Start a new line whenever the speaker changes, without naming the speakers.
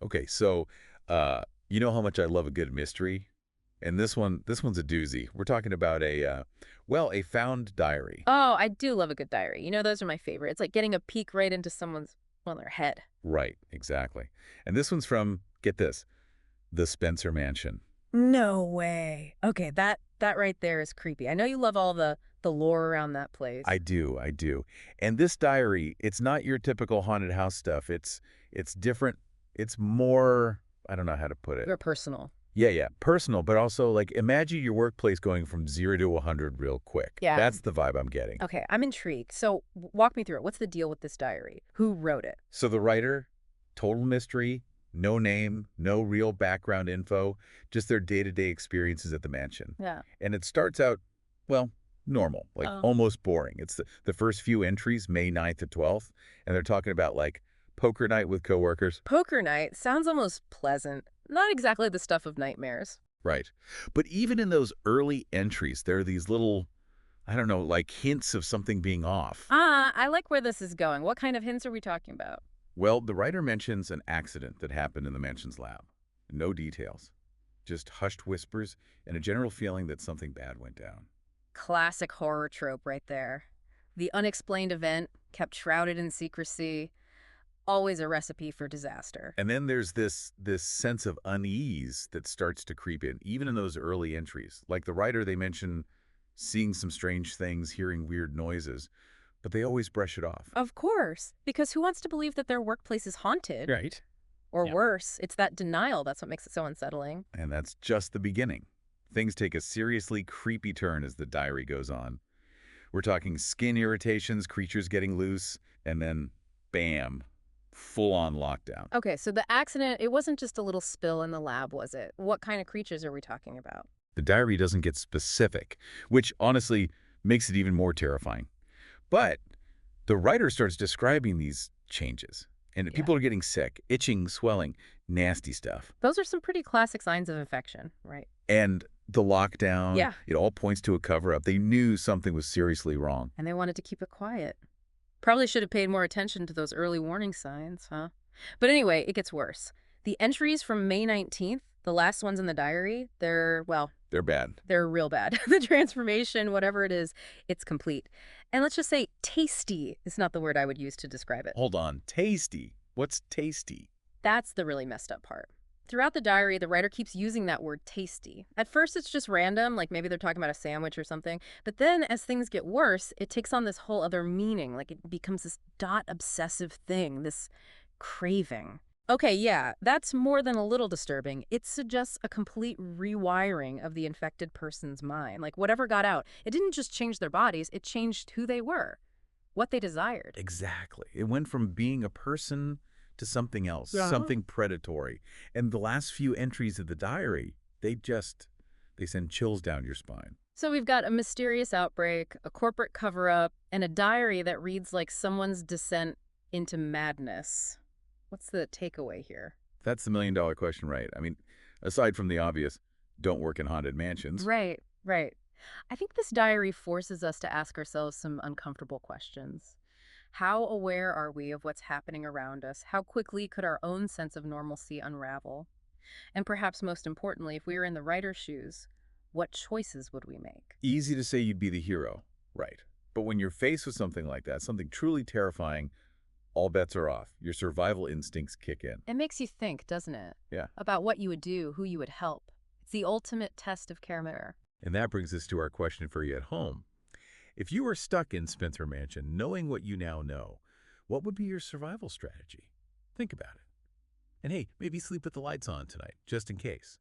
Okay, so you know how much I love a good mystery? And this one's a doozy. We're talking about a found diary.
Oh, I do love a good diary. Those are my favorite. It's like getting a peek right into their head.
Right, exactly. And this one's from, get this, the Spencer Mansion.
No way. Okay, that right there is creepy. I know you love all the lore around that place.
I do, I do. And this diary, it's not your typical haunted house stuff. It's different. It's more, I don't know how to put it.
They're personal.
Yeah, yeah, personal, but also like imagine your workplace going from 0 to 100 real quick.
Yeah.
That's the vibe I'm getting.
Okay, I'm intrigued. So walk me through it. What's the deal with this diary? Who wrote it?
So the writer, total mystery, no name, no real background info, just their day-to-day experiences at the mansion.
Yeah.
And it starts out, well, normal, like
Oh.
almost boring. It's the first few entries, May 9th to 12th, and they're talking about like poker night with coworkers.
Poker night sounds almost pleasant. Not exactly the stuff of nightmares.
Right. But even in those early entries, there are these little, I don't know, like hints of something being off.
Ah, I like where this is going. What kind of hints are we talking about?
Well, the writer mentions an accident that happened in the mansion's lab. No details, just hushed whispers and a general feeling that something bad went down.
Classic horror trope right there. The unexplained event kept shrouded in secrecy, always a recipe for disaster.
And then there's this sense of unease that starts to creep in, even in those early entries. Like the writer, they mention seeing some strange things, hearing weird noises, but they always brush it off.
Of course, because who wants to believe that their workplace is haunted?
Right.
Or
Yeah.
worse, it's that denial that's what makes it so unsettling.
And that's just the beginning. Things take a seriously creepy turn as the diary goes on. We're talking skin irritations, creatures getting loose, and then, bam, full-on lockdown.
Okay, so the accident, it wasn't just a little spill in the lab, was it? What kind of creatures are we talking about?
The diary doesn't get specific, which honestly makes it even more terrifying. But the writer starts describing these changes, and
Yeah.
people are getting sick, itching, swelling, nasty stuff.
Those are some pretty classic signs of infection, right?
And the lockdown,
Yeah.
it all points to a cover-up. They knew something was seriously wrong.
And they wanted to keep it quiet. Probably should have paid more attention to those early warning signs, huh? But anyway, it gets worse. The entries from May 19th, the last ones in the diary,
They're bad.
they're real bad. The transformation, whatever it is, it's complete. And let's just say tasty is not the word I would use to describe it.
Hold on. Tasty. What's tasty?
That's the really messed up part. Throughout the diary, the writer keeps using that word tasty. At first, it's just random, like maybe they're talking about a sandwich or something. But then, as things get worse, it takes on this whole other meaning. Like it becomes this dot obsessive thing, this craving. Okay, yeah, that's more than a little disturbing. It suggests a complete rewiring of the infected person's mind. Like whatever got out, it didn't just change their bodies, it changed who they were, what they desired.
Exactly. It went from being a person to something else,
Yeah.
something predatory. And the last few entries of the diary, they send chills down your spine.
So we've got a mysterious outbreak, a corporate cover-up, and a diary that reads like someone's descent into madness. What's the takeaway here?
That's the million-dollar question, right? I mean, aside from the obvious, don't work in haunted mansions.
Right, right. I think this diary forces us to ask ourselves some uncomfortable questions. How aware are we of what's happening around us? How quickly could our own sense of normalcy unravel? And perhaps most importantly, if we were in the writer's shoes, what choices would we make?
Easy to say you'd be the hero, right? But when you're faced with something like that, something truly terrifying, all bets are off. Your survival instincts kick in.
It makes you think, doesn't it?
Yeah.
About what you would do, who you would help. It's the ultimate test of care.
And that brings us to our question for you at home. If you were stuck in Spencer Mansion, knowing what you now know, what would be your survival strategy? Think about it. And hey, maybe sleep with the lights on tonight, just in case.